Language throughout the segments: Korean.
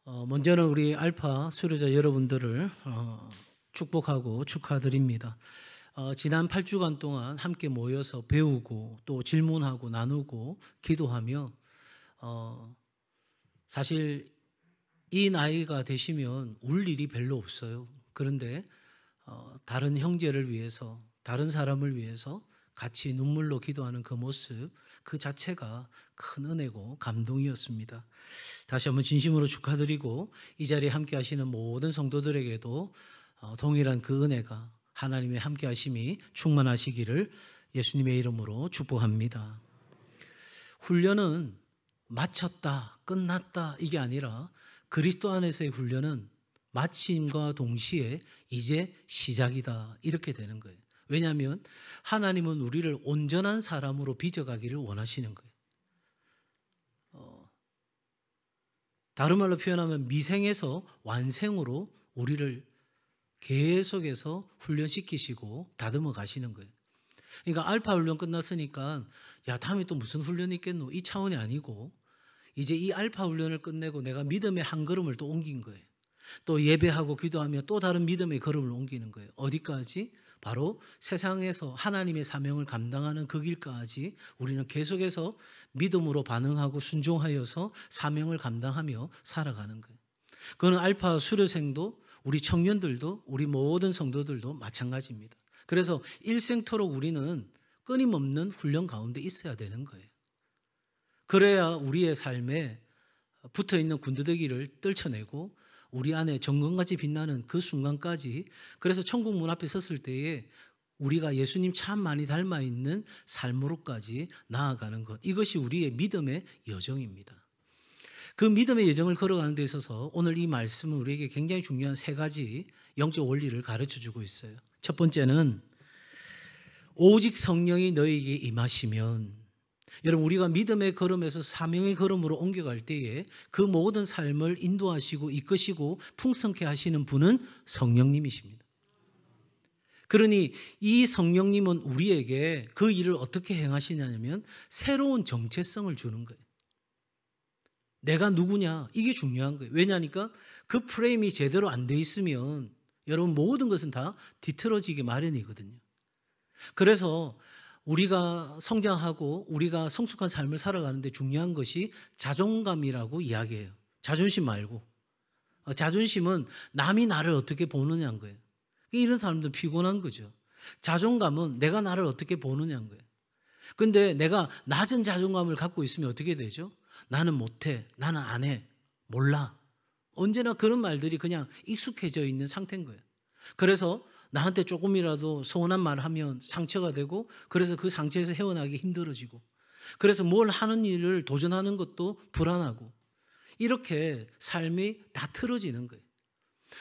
먼저는 우리 알파 수료자 여러분들을 축복하고 축하드립니다. 지난 8주간 동안 함께 모여서 배우고 또 질문하고 나누고 기도하며 사실 이 나이가 되시면 울 일이 별로 없어요. 그런데 다른 형제를 위해서, 다른 사람을 위해서 같이 눈물로 기도하는 그 모습 그 자체가 큰 은혜고 감동이었습니다. 다시 한번 진심으로 축하드리고 이 자리에 함께 하시는 모든 성도들에게도 동일한 그 은혜가 하나님의 함께 하심이 충만하시기를 예수님의 이름으로 축복합니다. 훈련은 마쳤다, 끝났다 이게 아니라 그리스도 안에서의 훈련은 마침과 동시에 이제 시작이다 이렇게 되는 거예요. 왜냐하면 하나님은 우리를 온전한 사람으로 빚어가기를 원하시는 거예요. 다른 말로 표현하면 미생에서 완생으로 우리를 계속해서 훈련시키시고 다듬어 가시는 거예요. 그러니까 알파 훈련 끝났으니까 야 다음에 또 무슨 훈련이 있겠노 이 차원이 아니고 이제 이 알파 훈련을 끝내고 내가 믿음의 한 걸음을 또 옮긴 거예요. 또 예배하고 기도하며 또 다른 믿음의 걸음을 옮기는 거예요. 어디까지? 바로 세상에서 하나님의 사명을 감당하는 그 길까지 우리는 계속해서 믿음으로 반응하고 순종하여서 사명을 감당하며 살아가는 거예요. 그거는 알파 수료생도 우리 청년들도 우리 모든 성도들도 마찬가지입니다. 그래서 일생토록 우리는 끊임없는 훈련 가운데 있어야 되는 거예요. 그래야 우리의 삶에 붙어있는 군더더기를 떨쳐내고 우리 안에 정금같이 빛나는 그 순간까지 그래서 천국 문 앞에 섰을 때에 우리가 예수님 참 많이 닮아있는 삶으로까지 나아가는 것 이것이 우리의 믿음의 여정입니다. 그 믿음의 여정을 걸어가는 데 있어서 오늘 이 말씀은 우리에게 굉장히 중요한 세 가지 영적 원리를 가르쳐주고 있어요. 첫 번째는 오직 성령이 너에게 임하시면 여러분 우리가 믿음의 걸음에서 사명의 걸음으로 옮겨갈 때에 그 모든 삶을 인도하시고 이끄시고 풍성케 하시는 분은 성령님이십니다. 그러니 이 성령님은 우리에게 그 일을 어떻게 행하시냐면 새로운 정체성을 주는 거예요. 내가 누구냐 이게 중요한 거예요. 왜냐하니까 그 프레임이 제대로 안 돼 있으면 여러분 모든 것은 다 뒤틀어지기 마련이거든요. 그래서 우리가 성장하고 우리가 성숙한 삶을 살아가는데 중요한 것이 자존감이라고 이야기해요. 자존심 말고. 자존심은 남이 나를 어떻게 보느냐인 거예요. 이런 사람들은 피곤한 거죠. 자존감은 내가 나를 어떻게 보느냐인 거예요. 그런데 내가 낮은 자존감을 갖고 있으면 어떻게 되죠? 나는 못해, 나는 안 해, 몰라. 언제나 그런 말들이 그냥 익숙해져 있는 상태인 거예요. 그래서 나한테 조금이라도 서운한 말 하면 상처가 되고 그래서 그 상처에서 헤어나기 힘들어지고 그래서 뭘 하는 일을 도전하는 것도 불안하고 이렇게 삶이 다 틀어지는 거예요.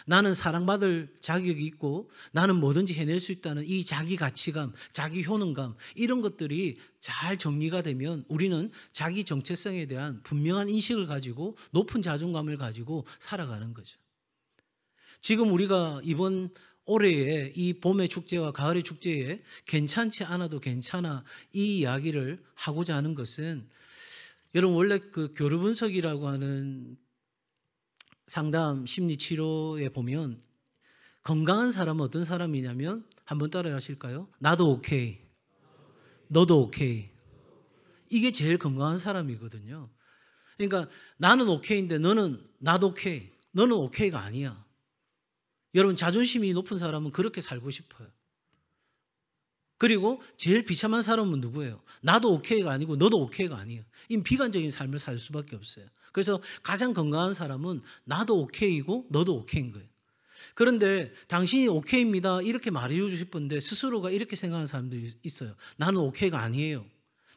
나는 사랑받을 자격이 있고 나는 뭐든지 해낼 수 있다는 이 자기 가치감, 자기 효능감 이런 것들이 잘 정리가 되면 우리는 자기 정체성에 대한 분명한 인식을 가지고 높은 자존감을 가지고 살아가는 거죠. 지금 우리가 이번 올해의 이 봄의 축제와 가을의 축제에 괜찮지 않아도 괜찮아 이 이야기를 하고자 하는 것은 여러분 원래 그 교류 분석이라고 하는 상담 심리 치료에 보면 건강한 사람은 어떤 사람이냐면 한번 따라 하실까요? 나도 오케이, 너도 오케이. 이게 제일 건강한 사람이거든요. 그러니까 나는 오케이인데 나도 오케이, 너는 오케이가 아니야. 여러분 자존심이 높은 사람은 그렇게 살고 싶어요. 그리고 제일 비참한 사람은 누구예요? 나도 오케이가 아니고 너도 오케이가 아니에요. 이 비관적인 삶을 살 수밖에 없어요. 그래서 가장 건강한 사람은 나도 오케이고 너도 오케이인 거예요. 그런데 당신이 오케이입니다 이렇게 말해주고 싶은데 스스로가 이렇게 생각하는 사람들이 있어요. 나는 오케이가 아니에요.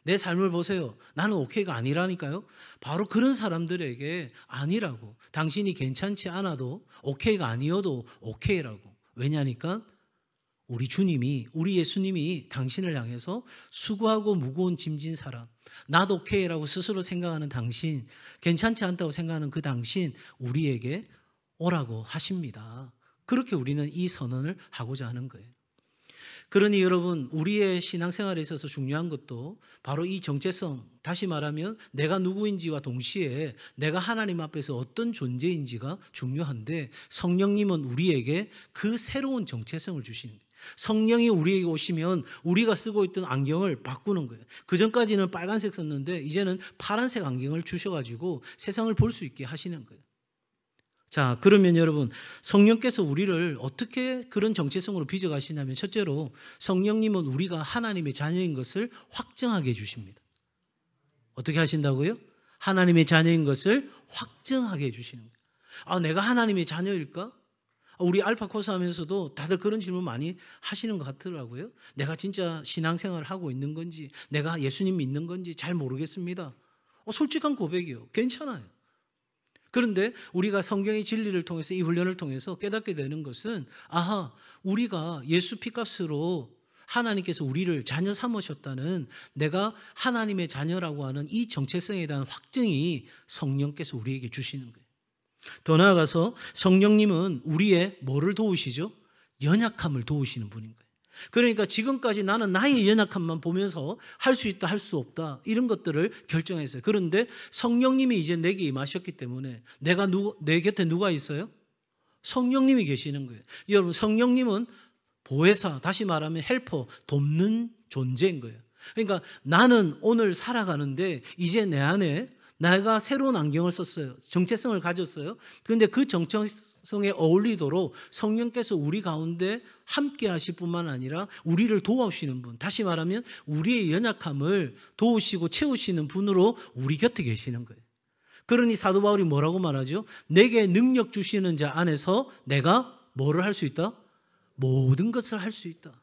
내 삶을 보세요. 나는 오케이가 아니라니까요. 바로 그런 사람들에게 아니라고. 당신이 괜찮지 않아도 오케이가 아니어도 오케이라고. 왜냐니까 우리 주님이 우리 예수님이 당신을 향해서 수고하고 무거운 짐진 사람 나도 오케이라고 스스로 생각하는 당신 괜찮지 않다고 생각하는 그 당신 우리에게 오라고 하십니다. 그렇게 우리는 이 선언을 하고자 하는 거예요. 그러니 여러분, 우리의 신앙생활에 있어서 중요한 것도 바로 이 정체성, 다시 말하면 내가 누구인지와 동시에 내가 하나님 앞에서 어떤 존재인지가 중요한데, 성령님은 우리에게 그 새로운 정체성을 주시는 거예요. 성령이 우리에게 오시면 우리가 쓰고 있던 안경을 바꾸는 거예요. 그전까지는 빨간색 썼는데 이제는 파란색 안경을 주셔가지고 세상을 볼 수 있게 하시는 거예요. 자, 그러면 여러분, 성령께서 우리를 어떻게 그런 정체성으로 빚어가시냐면, 첫째로 성령님은 우리가 하나님의 자녀인 것을 확증하게 해주십니다. 어떻게 하신다고요? 하나님의 자녀인 것을 확증하게 해주시는 거예요. 아, 내가 하나님의 자녀일까? 우리 알파 코스 하면서도 다들 그런 질문 많이 하시는 것 같더라고요. 내가 진짜 신앙생활을 하고 있는 건지, 내가 예수님 믿는 건지 잘 모르겠습니다. 솔직한 고백이요. 괜찮아요. 그런데 우리가 성경의 진리를 통해서, 이 훈련을 통해서 깨닫게 되는 것은, 아하, 우리가 예수 피값으로 하나님께서 우리를 자녀 삼으셨다는, 내가 하나님의 자녀라고 하는 이 정체성에 대한 확증이 성령께서 우리에게 주시는 거예요. 더 나아가서 성령님은 우리의 뭐를 도우시죠? 연약함을 도우시는 분인 거예요. 그러니까 지금까지 나는 나의 연약함만 보면서 할 수 있다, 할 수 없다, 이런 것들을 결정했어요. 그런데 성령님이 이제 내게 임하셨기 때문에 내 곁에 누가 있어요? 성령님이 계시는 거예요. 여러분, 성령님은 보혜사, 다시 말하면 헬퍼, 돕는 존재인 거예요. 그러니까 나는 오늘 살아가는데 이제 내 안에 내가 새로운 안경을 썼어요. 정체성을 가졌어요. 그런데 그 정체성에 어울리도록 성령께서 우리 가운데 함께 하실 뿐만 아니라 우리를 도와주시는 분, 다시 말하면 우리의 연약함을 도우시고 채우시는 분으로 우리 곁에 계시는 거예요. 그러니 사도 바울이 뭐라고 말하죠? 내게 능력 주시는 자 안에서 내가 뭐를 할 수 있다? 모든 것을 할 수 있다.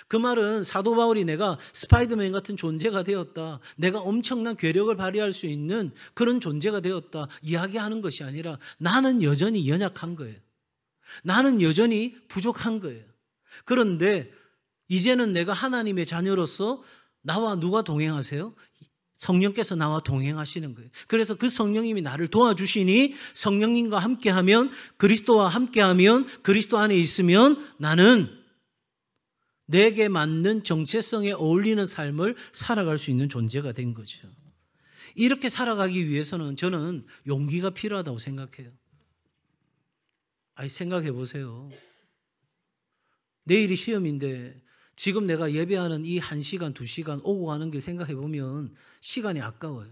그 말은 사도 바울이 내가 스파이더맨 같은 존재가 되었다, 내가 엄청난 괴력을 발휘할 수 있는 그런 존재가 되었다 이야기하는 것이 아니라, 나는 여전히 연약한 거예요. 나는 여전히 부족한 거예요. 그런데 이제는 내가 하나님의 자녀로서 나와 누가 동행하세요? 성령께서 나와 동행하시는 거예요. 그래서 그 성령님이 나를 도와주시니, 성령님과 함께하면, 그리스도와 함께하면, 그리스도 안에 있으면 나는 내게 맞는 정체성에 어울리는 삶을 살아갈 수 있는 존재가 된 거죠. 이렇게 살아가기 위해서는 저는 용기가 필요하다고 생각해요. 생각해 보세요. 내일이 시험인데 지금 내가 예배하는 이 1시간, 2시간 오고 가는 길 생각해 보면 시간이 아까워요.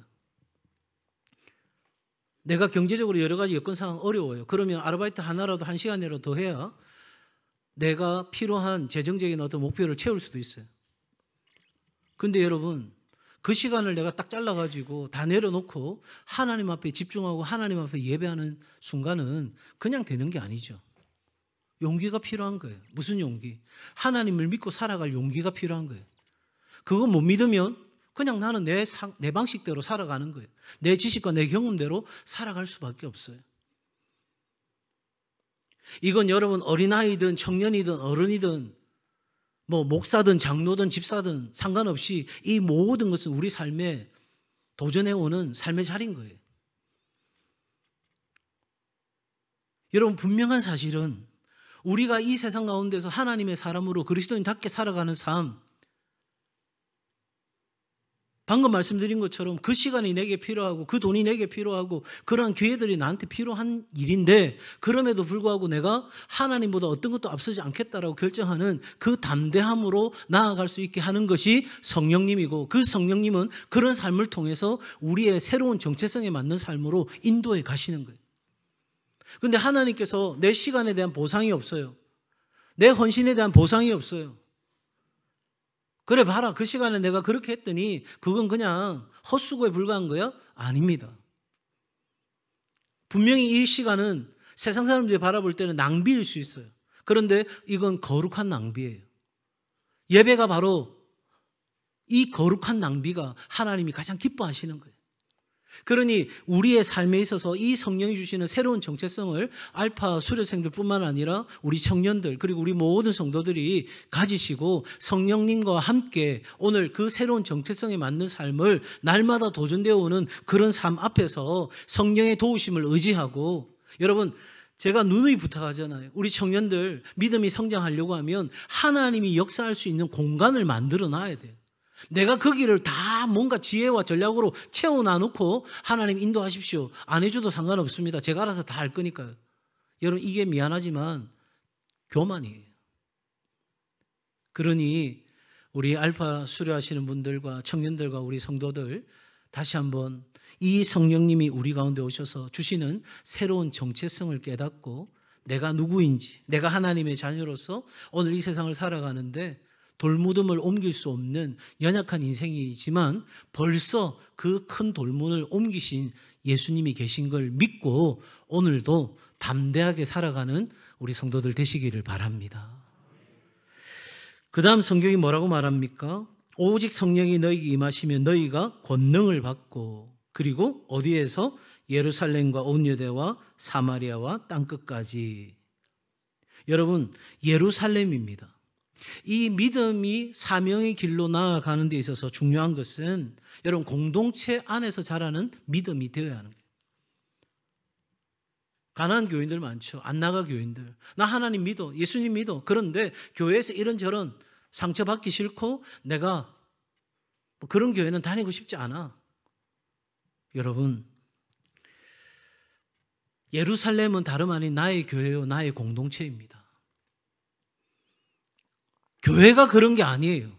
내가 경제적으로 여러 가지 여건 상황 어려워요. 그러면 아르바이트 하나라도 1시간이라도 더 해야 내가 필요한 재정적인 어떤 목표를 채울 수도 있어요. 근데 여러분, 그 시간을 내가 딱 잘라가지고 다 내려놓고 하나님 앞에 집중하고 하나님 앞에 예배하는 순간은 그냥 되는 게 아니죠. 용기가 필요한 거예요. 무슨 용기? 하나님을 믿고 살아갈 용기가 필요한 거예요. 그거 못 믿으면 그냥 나는 내 방식대로 살아가는 거예요. 내 지식과 내 경험대로 살아갈 수밖에 없어요. 이건 여러분 어린아이든 청년이든 어른이든 뭐 목사든 장로든 집사든 상관없이 이 모든 것은 우리 삶에 도전해오는 삶의 자리인 거예요. 여러분, 분명한 사실은 우리가 이 세상 가운데서 하나님의 사람으로 그리스도인답게 살아가는 삶, 방금 말씀드린 것처럼 그 시간이 내게 필요하고 그 돈이 내게 필요하고 그러한 기회들이 나한테 필요한 일인데, 그럼에도 불구하고 내가 하나님보다 어떤 것도 앞서지 않겠다라고 결정하는 그 담대함으로 나아갈 수 있게 하는 것이 성령님이고, 그 성령님은 그런 삶을 통해서 우리의 새로운 정체성에 맞는 삶으로 인도해 가시는 거예요. 그런데 하나님께서 내 시간에 대한 보상이 없어요. 내 헌신에 대한 보상이 없어요. 그래 봐라, 그 시간에 내가 그렇게 했더니 그건 그냥 헛수고에 불과한 거야? 아닙니다. 분명히 이 시간은 세상 사람들이 바라볼 때는 낭비일 수 있어요. 그런데 이건 거룩한 낭비예요. 예배가 바로 이 거룩한 낭비가 하나님이 가장 기뻐하시는 거예요. 그러니 우리의 삶에 있어서 이 성령이 주시는 새로운 정체성을 알파 수료생들뿐만 아니라 우리 청년들 그리고 우리 모든 성도들이 가지시고 성령님과 함께 오늘 그 새로운 정체성에 맞는 삶을 날마다 도전되어 오는 그런 삶 앞에서 성령의 도우심을 의지하고, 여러분 제가 누누이 부탁하잖아요. 우리 청년들 믿음이 성장하려고 하면 하나님이 역사할 수 있는 공간을 만들어 놔야 돼요. 내가 거기를 다 뭔가 지혜와 전략으로 채워놔놓고 하나님 인도하십시오. 안 해줘도 상관없습니다. 제가 알아서 다 할 거니까요. 여러분, 이게 미안하지만 교만이에요. 그러니 우리 알파 수료하시는 분들과 청년들과 우리 성도들 다시 한번 이 성령님이 우리 가운데 오셔서 주시는 새로운 정체성을 깨닫고 내가 누구인지, 내가 하나님의 자녀로서 오늘 이 세상을 살아가는데 돌무덤을 옮길 수 없는 연약한 인생이지만 벌써 그 큰 돌문을 옮기신 예수님이 계신 걸 믿고 오늘도 담대하게 살아가는 우리 성도들 되시기를 바랍니다. 그 다음 성경이 뭐라고 말합니까? 오직 성령이 너희에게 임하시면 너희가 권능을 받고, 그리고 어디에서? 예루살렘과 온 유대와 사마리아와 땅끝까지. 여러분, 예루살렘입니다. 이 믿음이 사명의 길로 나아가는 데 있어서 중요한 것은 여러분 공동체 안에서 자라는 믿음이 되어야 하는 거예요. 가난한 교인들 많죠. 안 나가 교인들. 나 하나님 믿어. 예수님 믿어. 그런데 교회에서 이런저런 상처받기 싫고 내가 그런 교회는 다니고 싶지 않아. 여러분, 예루살렘은 다름 아닌 나의 교회요, 나의 공동체입니다. 교회가 그런 게 아니에요.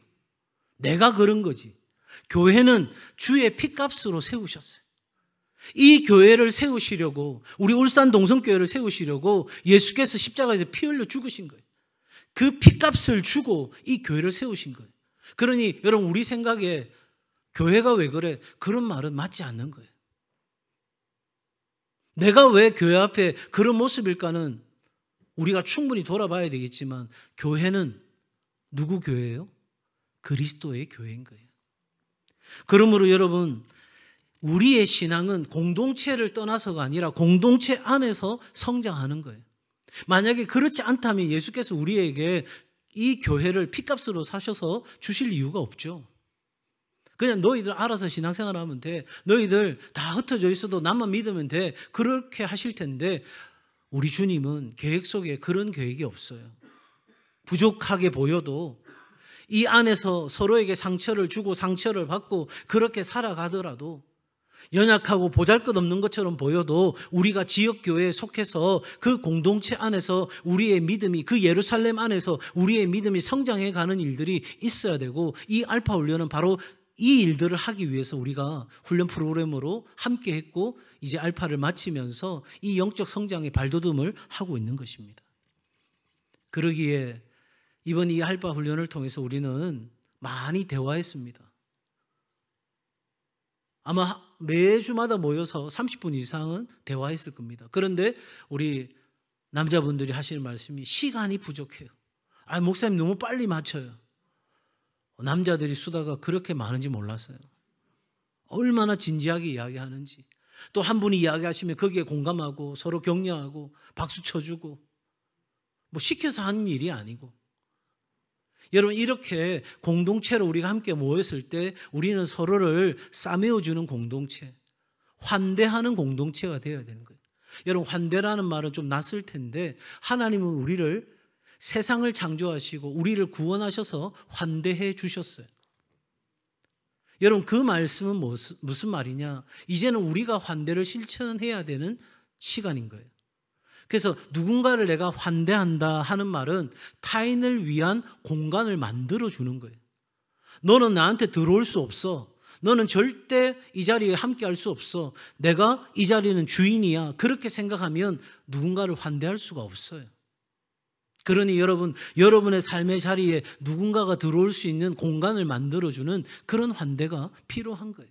내가 그런 거지. 교회는 주의 피값으로 세우셨어요. 이 교회를 세우시려고, 우리 울산 동성교회를 세우시려고 예수께서 십자가에서 피 흘려 죽으신 거예요. 그 피값을 주고 이 교회를 세우신 거예요. 그러니 여러분, 우리 생각에 교회가 왜 그래? 그런 말은 맞지 않는 거예요. 내가 왜 교회 앞에 그런 모습일까는 우리가 충분히 돌아봐야 되겠지만, 교회는 누구 교회예요? 그리스도의 교회인 거예요. 그러므로 여러분, 우리의 신앙은 공동체를 떠나서가 아니라 공동체 안에서 성장하는 거예요. 만약에 그렇지 않다면 예수께서 우리에게 이 교회를 피값으로 사셔서 주실 이유가 없죠. 그냥 너희들 알아서 신앙생활 하면 돼. 너희들 다 흩어져 있어도 나만 믿으면 돼. 그렇게 하실 텐데 우리 주님은 계획 속에 그런 계획이 없어요. 부족하게 보여도 이 안에서 서로에게 상처를 주고 상처를 받고 그렇게 살아가더라도, 연약하고 보잘것없는 것처럼 보여도 우리가 지역교회에 속해서 그 공동체 안에서 우리의 믿음이, 그 예루살렘 안에서 우리의 믿음이 성장해가는 일들이 있어야 되고, 이 알파 훈련은 바로 이 일들을 하기 위해서 우리가 훈련 프로그램으로 함께 했고 이제 알파를 마치면서 이 영적 성장의 발돋움을 하고 있는 것입니다. 그러기에 이번 이 알파 훈련을 통해서 우리는 많이 대화했습니다. 아마 매주마다 모여서 30분 이상은 대화했을 겁니다. 그런데 우리 남자분들이 하시는 말씀이 시간이 부족해요. 목사님 너무 빨리 마쳐요. 남자들이 수다가 그렇게 많은지 몰랐어요. 얼마나 진지하게 이야기하는지. 또 한 분이 이야기하시면 거기에 공감하고 서로 격려하고 박수 쳐주고, 시켜서 하는 일이 아니고. 여러분, 이렇게 공동체로 우리가 함께 모였을 때 우리는 서로를 싸매어주는 공동체, 환대하는 공동체가 되어야 되는 거예요. 여러분, 환대라는 말은 좀 낯설 텐데 하나님은 우리를, 세상을 창조하시고 우리를 구원하셔서 환대해 주셨어요. 여러분, 그 말씀은 무슨 말이냐? 이제는 우리가 환대를 실천해야 되는 시간인 거예요. 그래서 누군가를 내가 환대한다 하는 말은 타인을 위한 공간을 만들어주는 거예요. 너는 나한테 들어올 수 없어. 너는 절대 이 자리에 함께 할 수 없어. 내가 이 자리는 주인이야. 그렇게 생각하면 누군가를 환대할 수가 없어요. 그러니 여러분, 여러분의 삶의 자리에 누군가가 들어올 수 있는 공간을 만들어주는 그런 환대가 필요한 거예요.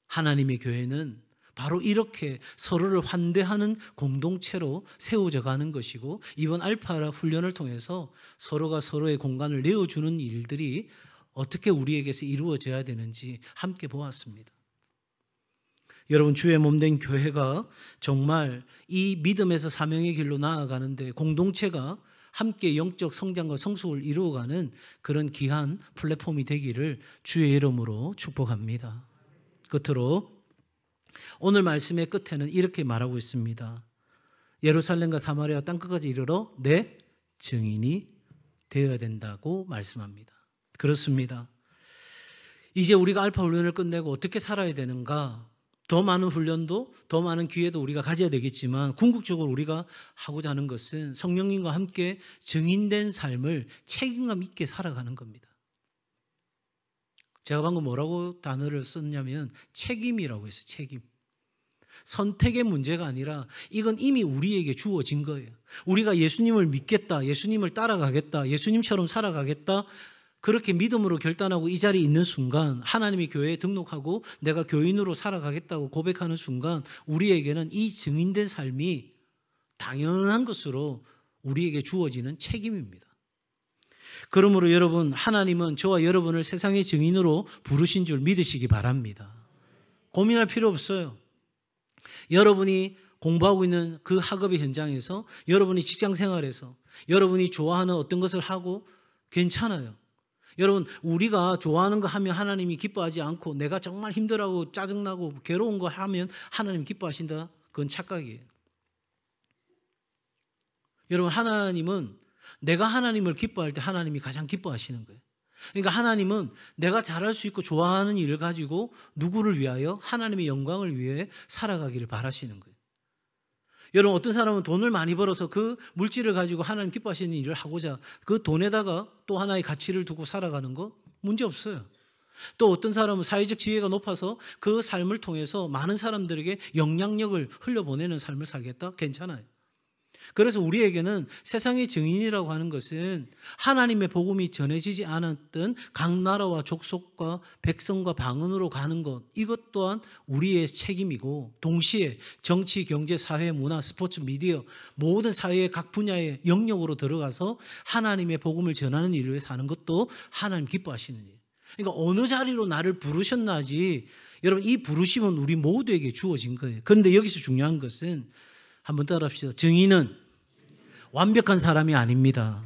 하나님의 교회는 바로 이렇게 서로를 환대하는 공동체로 세워져 가는 것이고, 이번 알파 훈련을 통해서 서로가 서로의 공간을 내어주는 일들이 어떻게 우리에게서 이루어져야 되는지 함께 보았습니다. 여러분, 주의 몸된 교회가 정말 이 믿음에서 사명의 길로 나아가는데 공동체가 함께 영적 성장과 성숙을 이루어가는 그런 귀한 플랫폼이 되기를 주의 이름으로 축복합니다. 끝으로 오늘 말씀의 끝에는 이렇게 말하고 있습니다. 예루살렘과 사마리아 땅끝까지 이르러 내 증인이 되어야 된다고 말씀합니다. 그렇습니다. 이제 우리가 알파 훈련을 끝내고 어떻게 살아야 되는가? 더 많은 훈련도 더 많은 기회도 우리가 가져야 되겠지만 궁극적으로 우리가 하고자 하는 것은 성령님과 함께 증인된 삶을 책임감 있게 살아가는 겁니다. 제가 방금 뭐라고 단어를 썼냐면 책임이라고 했어요. 책임. 선택의 문제가 아니라 이건 이미 우리에게 주어진 거예요. 우리가 예수님을 믿겠다, 예수님을 따라가겠다, 예수님처럼 살아가겠다, 그렇게 믿음으로 결단하고 이 자리에 있는 순간, 하나님의 교회에 등록하고 내가 교인으로 살아가겠다고 고백하는 순간 우리에게는 이 증인된 삶이 당연한 것으로 우리에게 주어지는 책임입니다. 그러므로 여러분, 하나님은 저와 여러분을 세상의 증인으로 부르신 줄 믿으시기 바랍니다. 고민할 필요 없어요. 여러분이 공부하고 있는 그 학업의 현장에서, 여러분이 직장 생활에서, 여러분이 좋아하는 어떤 것을 하고 괜찮아요. 여러분, 우리가 좋아하는 거 하면 하나님이 기뻐하지 않고 내가 정말 힘들어하고 짜증나고 괴로운 거 하면 하나님 기뻐하신다? 그건 착각이에요. 여러분, 하나님은 내가 하나님을 기뻐할 때 하나님이 가장 기뻐하시는 거예요. 그러니까 하나님은 내가 잘할 수 있고 좋아하는 일을 가지고 누구를 위하여? 하나님의 영광을 위해 살아가기를 바라시는 거예요. 여러분, 어떤 사람은 돈을 많이 벌어서 그 물질을 가지고 하나님 기뻐하시는 일을 하고자 그 돈에다가 또 하나의 가치를 두고 살아가는 거 문제 없어요. 또 어떤 사람은 사회적 지위가 높아서 그 삶을 통해서 많은 사람들에게 영향력을 흘려보내는 삶을 살겠다? 괜찮아요. 그래서 우리에게는 세상의 증인이라고 하는 것은 하나님의 복음이 전해지지 않았던 각 나라와 족속과 백성과 방언으로 가는 것, 이것 또한 우리의 책임이고, 동시에 정치, 경제, 사회, 문화, 스포츠, 미디어 모든 사회의 각 분야의 영역으로 들어가서 하나님의 복음을 전하는 일을 위해 사는 것도 하나님 기뻐하시는 일. 그러니까 어느 자리로 나를 부르셨나지, 여러분, 이 부르심은 우리 모두에게 주어진 거예요. 그런데 여기서 중요한 것은, 한번 따라합시다. 증인은 완벽한 사람이 아닙니다.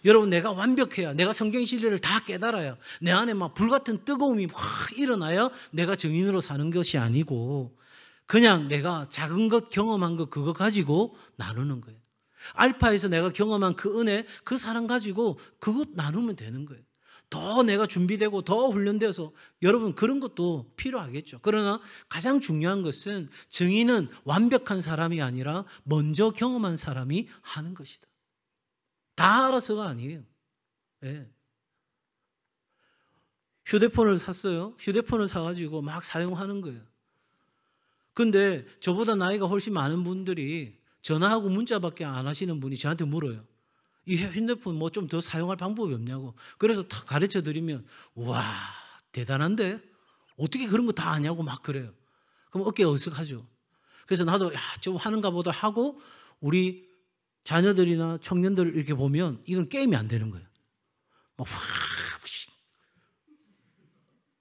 여러분, 내가 완벽해야, 내가 성경 진리를 다 깨달아야, 내 안에 막 불같은 뜨거움이 확 일어나야 내가 증인으로 사는 것이 아니고, 그냥 내가 작은 것 경험한 것 그거 가지고 나누는 거예요. 알파에서 내가 경험한 그 은혜, 그 사랑 가지고 그것 나누면 되는 거예요. 더 내가 준비되고 더 훈련되어서, 여러분 그런 것도 필요하겠죠. 그러나 가장 중요한 것은 증인은 완벽한 사람이 아니라 먼저 경험한 사람이 하는 것이다. 다 알아서가 아니에요. 네. 휴대폰을 샀어요. 휴대폰을 사가지고 막 사용하는 거예요. 근데 저보다 나이가 훨씬 많은 분들이 전화하고 문자밖에 안 하시는 분이 저한테 물어요. 이 핸드폰 뭐 좀 더 사용할 방법이 없냐고. 그래서 다 가르쳐 드리면, 와, 대단한데? 어떻게 그런 거 다 아냐고 막 그래요. 그럼 어깨 어색하죠. 그래서 나도 좀 하는가 보다 하고, 우리 자녀들이나 청년들 이렇게 보면 이건 게임이 안 되는 거예요.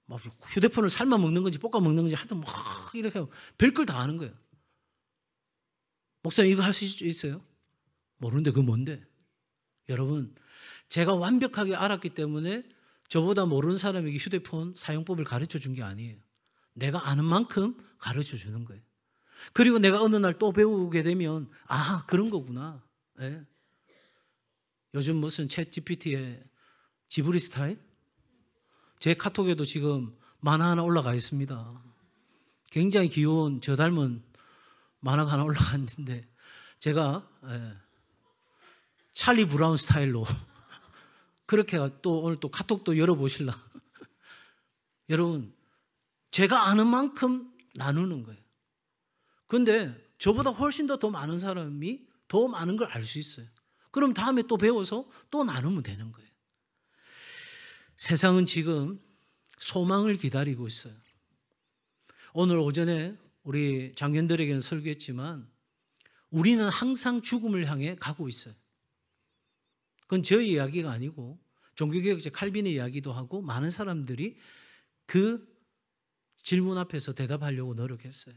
막 휴대폰을 삶아 먹는 건지 볶아 먹는 건지 하여튼 막 이렇게 하고 별걸 다 하는 거예요. 목사님 이거 할 수 있어요? 모르는데 그거 뭔데? 여러분, 제가 완벽하게 알았기 때문에 저보다 모르는 사람에게 휴대폰 사용법을 가르쳐 준 게 아니에요. 내가 아는 만큼 가르쳐 주는 거예요. 그리고 내가 어느 날 또 배우게 되면, 아, 그런 거구나. 네. 요즘 무슨 챗 GPT에 지브리 스타일? 제 카톡에도 지금 만화 하나 올라가 있습니다. 굉장히 귀여운 저 닮은 만화가 하나 올라가 있는데, 제가 찰리 브라운 스타일로 그렇게 또 오늘 또 카톡도 열어보실라. 여러분, 제가 아는 만큼 나누는 거예요. 그런데 저보다 훨씬 더 많은 사람이 더 많은 걸 알 수 있어요. 그럼 다음에 또 배워서 또 나누면 되는 거예요. 세상은 지금 소망을 기다리고 있어요. 오늘 오전에 우리 장년들에게는 설교했지만 우리는 항상 죽음을 향해 가고 있어요. 그건 저희 이야기가 아니고 종교개혁자 칼빈의 이야기도 하고, 많은 사람들이 그 질문 앞에서 대답하려고 노력했어요.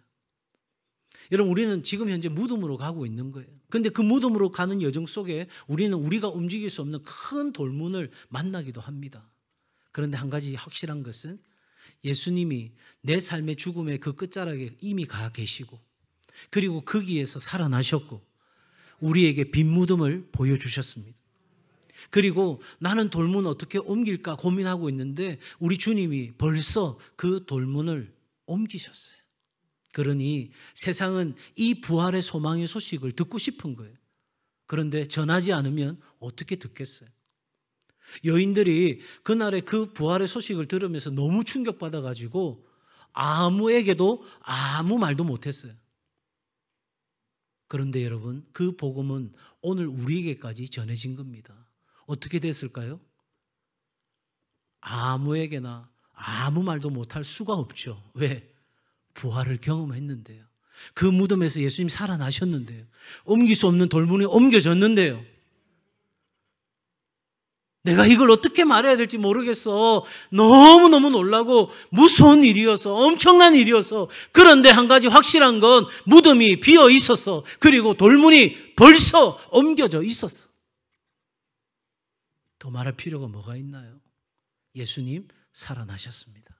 여러분, 우리는 지금 현재 무덤으로 가고 있는 거예요. 그런데 그 무덤으로 가는 여정 속에 우리는 우리가 움직일 수 없는 큰 돌문을 만나기도 합니다. 그런데 한 가지 확실한 것은 예수님이 내 삶의 죽음의 그 끝자락에 이미 가 계시고 그리고 거기에서 살아나셨고 우리에게 빈 무덤을 보여주셨습니다. 그리고 나는 돌문 어떻게 옮길까 고민하고 있는데 우리 주님이 벌써 그 돌문을 옮기셨어요. 그러니 세상은 이 부활의 소망의 소식을 듣고 싶은 거예요. 그런데 전하지 않으면 어떻게 듣겠어요? 여인들이 그날의 그 부활의 소식을 들으면서 너무 충격받아가지고 아무에게도 아무 말도 못했어요. 그런데 여러분, 그 복음은 오늘 우리에게까지 전해진 겁니다. 어떻게 됐을까요? 아무에게나 아무 말도 못할 수가 없죠. 왜? 부활을 경험했는데요. 그 무덤에서 예수님이 살아나셨는데요. 옮길 수 없는 돌문이 옮겨졌는데요. 내가 이걸 어떻게 말해야 될지 모르겠어. 너무너무 놀라고 무서운 일이어서, 엄청난 일이어서. 그런데 한 가지 확실한 건 무덤이 비어 있었어. 그리고 돌문이 벌써 옮겨져 있었어. 더 말할 필요가 뭐가 있나요? 예수님 살아나셨습니다.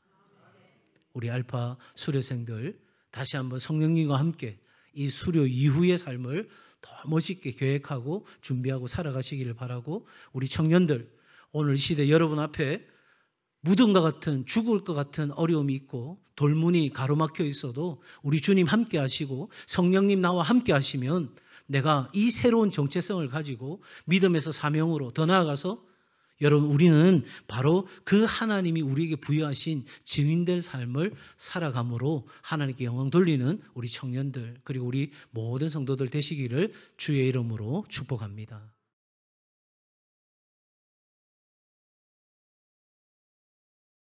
우리 알파 수료생들 다시 한번 성령님과 함께 이 수료 이후의 삶을 더 멋있게 계획하고 준비하고 살아가시기를 바라고, 우리 청년들 오늘 이 시대 여러분 앞에 무덤과 같은, 죽을 것 같은 어려움이 있고 돌문이 가로막혀 있어도 우리 주님 함께 하시고 성령님 나와 함께 하시면 내가 이 새로운 정체성을 가지고 믿음에서 사명으로 더 나아가서 여러분, 우리는 바로 그 하나님이 우리에게 부여하신 증인될 삶을 살아감으로 하나님께 영광 돌리는 우리 청년들, 그리고 우리 모든 성도들 되시기를 주의 이름으로 축복합니다.